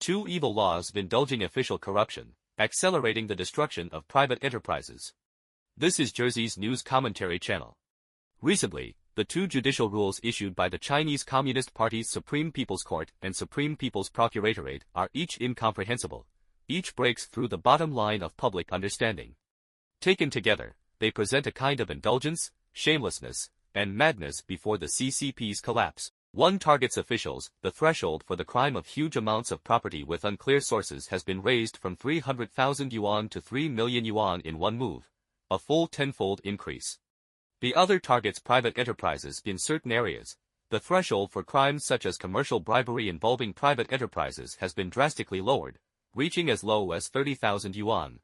Two evil laws of indulging official corruption, accelerating the destruction of private enterprises. This is Jersey's news commentary channel. Recently, the two judicial rules issued by the Chinese Communist Party's Supreme People's Court and Supreme People's Procuratorate are each incomprehensible. Each breaks through the bottom line of public understanding. Taken together, they present a kind of indulgence, shamelessness, and madness before the CCP's collapse. One targets officials. The threshold for the crime of huge amounts of property with unclear sources has been raised from 300,000 yuan to 3 million yuan in one move, a full tenfold increase. The other targets private enterprises in certain areas. The threshold for crimes such as commercial bribery involving private enterprises has been drastically lowered, reaching as low as 30,000 yuan.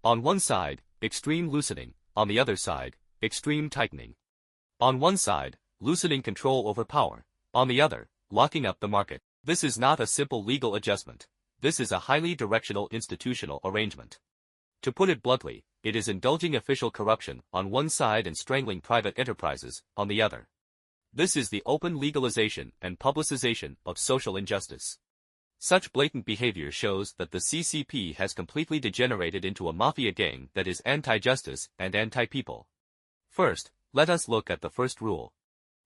On one side, extreme loosening, on the other side, extreme tightening. On one side, loosening control over power, on the other, locking up the market. This is not a simple legal adjustment. This is a highly directional institutional arrangement. To put it bluntly, it is indulging official corruption on one side and strangling private enterprises on the other. This is the open legalization and publicization of social injustice. Such blatant behavior shows that the CCP has completely degenerated into a mafia gang that is anti-justice and anti-people. First, let us look at the first rule.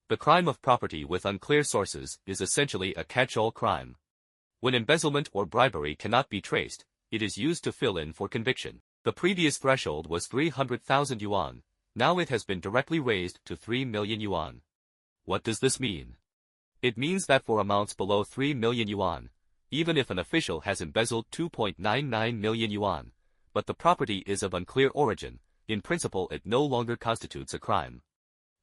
The crime of property with unclear sources is essentially a catch-all crime. When embezzlement or bribery cannot be traced, it is used to fill in for conviction. The previous threshold was 300,000 yuan, now it has been directly raised to 3 million yuan. What does this mean? It means that for amounts below 3 million yuan, even if an official has embezzled 2.99 million yuan, but the property is of unclear origin, in principle it no longer constitutes a crime.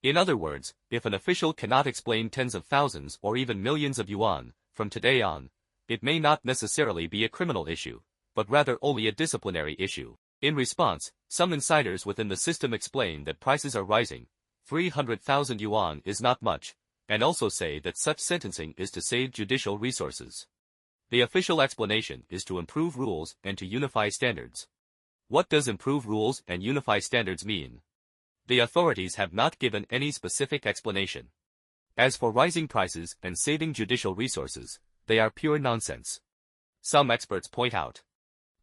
In other words, if an official cannot explain tens of thousands or even millions of yuan, from today on, it may not necessarily be a criminal issue, but rather only a disciplinary issue. In response, some insiders within the system explain that prices are rising, 300,000 yuan is not much, and also say that such sentencing is to save judicial resources. The official explanation is to improve rules and to unify standards. What does improve rules and unify standards mean? The authorities have not given any specific explanation. As for rising prices and saving judicial resources, they are pure nonsense. Some experts point out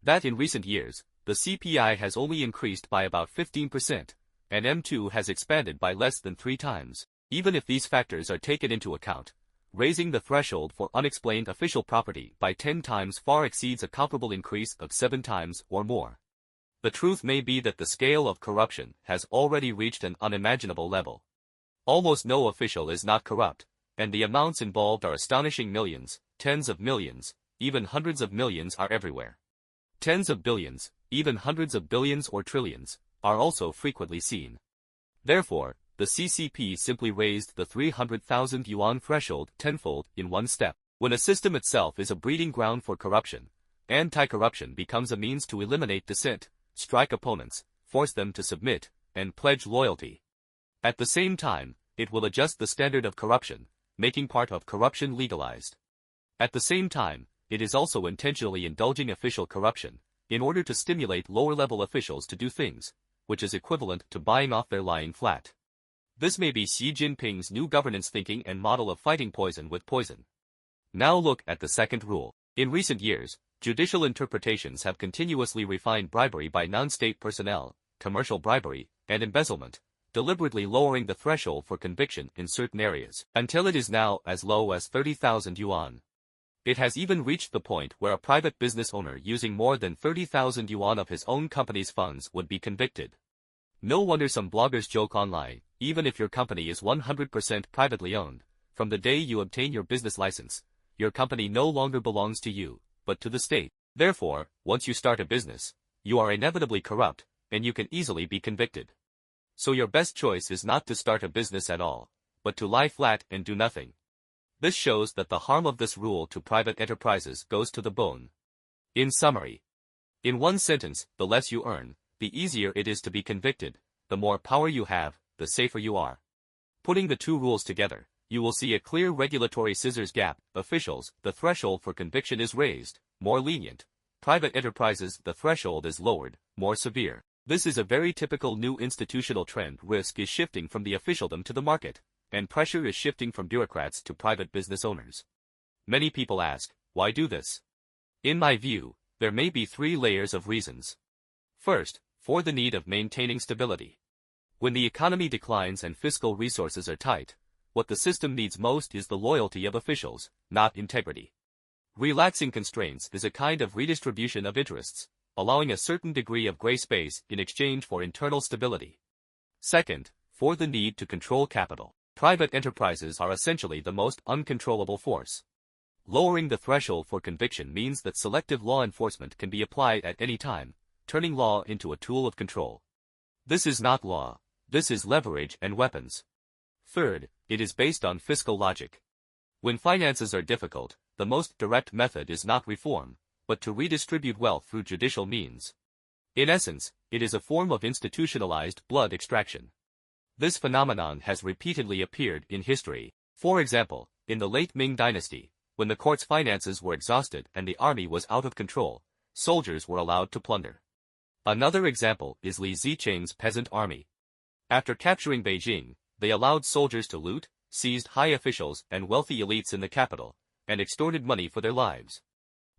that in recent years, the CPI has only increased by about 15%, and M2 has expanded by less than 3 times. Even if these factors are taken into account, raising the threshold for unexplained official property by 10 times far exceeds a comparable increase of 7 times or more. The truth may be that the scale of corruption has already reached an unimaginable level. Almost no official is not corrupt, and the amounts involved are astonishing. Millions, tens of millions, even hundreds of millions are everywhere. Tens of billions, even hundreds of billions or trillions, are also frequently seen. Therefore, the CCP simply raised the 300,000 yuan threshold tenfold in one step. When a system itself is a breeding ground for corruption, anti-corruption becomes a means to eliminate dissent, strike opponents, force them to submit, and pledge loyalty. At the same time, it will adjust the standard of corruption, making part of corruption legalized. At the same time, it is also intentionally indulging official corruption, in order to stimulate lower-level officials to do things, which is equivalent to buying off their lying flat. This may be Xi Jinping's new governance thinking and model of fighting poison with poison. Now look at the second rule. In recent years, judicial interpretations have continuously refined bribery by non-state personnel, commercial bribery, and embezzlement, deliberately lowering the threshold for conviction in certain areas, until it is now as low as 30,000 yuan. It has even reached the point where a private business owner using more than 30,000 yuan of his own company's funds would be convicted. No wonder some bloggers joke online, even if your company is 100% privately owned, from the day you obtain your business license, your company no longer belongs to you, but to the state. Therefore, once you start a business, you are inevitably corrupt, and you can easily be convicted. So your best choice is not to start a business at all, but to lie flat and do nothing. This shows that the harm of this rule to private enterprises goes to the bone. In summary, in one sentence, the less you earn, the easier it is to be convicted, the more power you have, the safer you are. Putting the two rules together, you will see a clear regulatory scissors gap. Officials, the threshold for conviction is raised, more lenient. Private enterprises, the threshold is lowered, more severe. This is a very typical new institutional trend. Risk is shifting from the officialdom to the market, and pressure is shifting from bureaucrats to private business owners. Many people ask, why do this? In my view, there may be three layers of reasons. First, for the need of maintaining stability. When the economy declines and fiscal resources are tight, what the system needs most is the loyalty of officials, not integrity. Relaxing constraints is a kind of redistribution of interests, allowing a certain degree of gray space in exchange for internal stability. Second, for the need to control capital. Private enterprises are essentially the most uncontrollable force. Lowering the threshold for conviction means that selective law enforcement can be applied at any time, turning law into a tool of control. This is not law, this is leverage and weapons. Third, it is based on fiscal logic. When finances are difficult, the most direct method is not reform, but to redistribute wealth through judicial means. In essence, it is a form of institutionalized blood extraction. This phenomenon has repeatedly appeared in history. For example, in the late Ming dynasty, when the court's finances were exhausted and the army was out of control, soldiers were allowed to plunder. Another example is Li Zicheng's peasant army. After capturing Beijing, they allowed soldiers to loot, seized high officials and wealthy elites in the capital, and extorted money for their lives.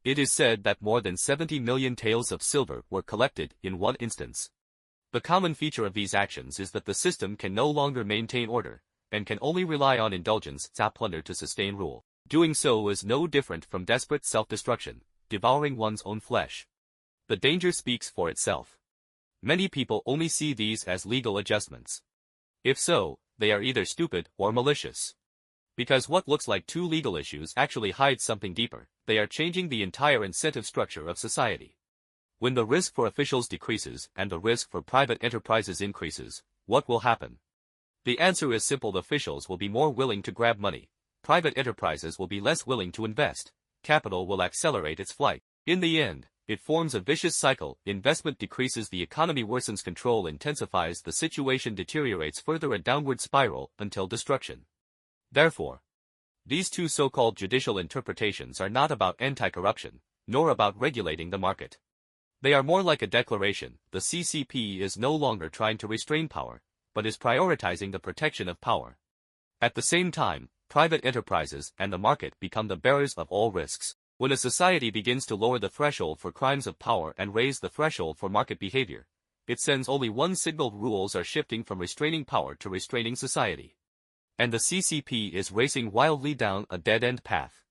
It is said that more than 70 million taels of silver were collected in one instance. The common feature of these actions is that the system can no longer maintain order, and can only rely on indulgence, plunder to sustain rule. Doing so is no different from desperate self-destruction, devouring one's own flesh. The danger speaks for itself. Many people only see these as legal adjustments. If so, they are either stupid or malicious. Because what looks like two legal issues actually hides something deeper, they are changing the entire incentive structure of society. When the risk for officials decreases and the risk for private enterprises increases, what will happen? The answer is simple: the officials will be more willing to grab money. Private enterprises will be less willing to invest. Capital will accelerate its flight. In the end, it forms a vicious cycle. Investment decreases, the economy worsens, control intensifies, the situation deteriorates further, a downward spiral until destruction. Therefore, these two so-called judicial interpretations are not about anti-corruption, nor about regulating the market. They are more like a declaration. The CCP is no longer trying to restrain power, but is prioritizing the protection of power. At the same time, private enterprises and the market become the bearers of all risks. When a society begins to lower the threshold for crimes of power and raise the threshold for market behavior, it sends only one signal: rules are shifting from restraining power to restraining society. And the CCP is racing wildly down a dead-end path.